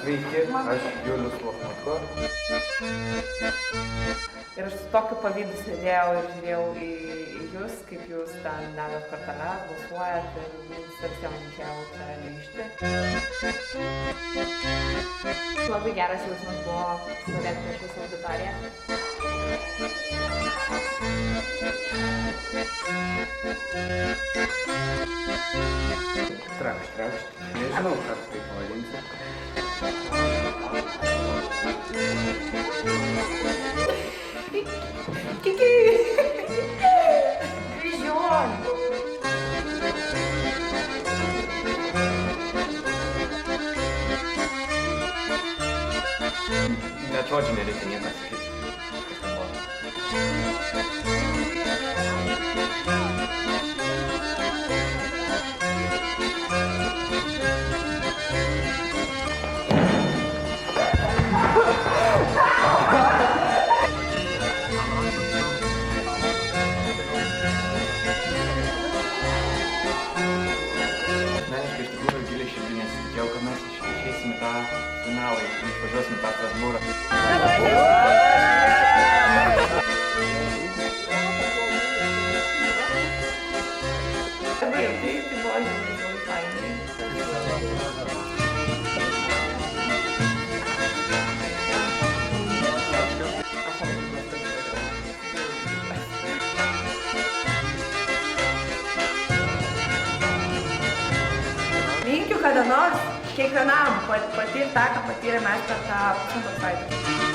Sveiki, aš Julius Lochmatko. Ir aš su tokiu pavydu sėdėjau ir žiūrėjau į jūs, kaip jūs ten dedat korteles, balsuojat ir jums visiems linkėjau čia grįžti. Labai geras jausmas buvo stovėti prieš visą auditoriją. Trakšt. Nežinau, ką tai pavadinsi. Kiki! Kryžion! Net žodžių nereikia nieko sakyti. Asmeniškai iš tikrųjų giliai širdį nesitikėjau, kad mes išeisim į tą finalą ir išvažiuosim į tą Strasbūrą. Tai buvo žiauriai fainai. Linkiu kada nors kiekvienam patirti tą, ką patyrėme mes per tą pusantros savaitės.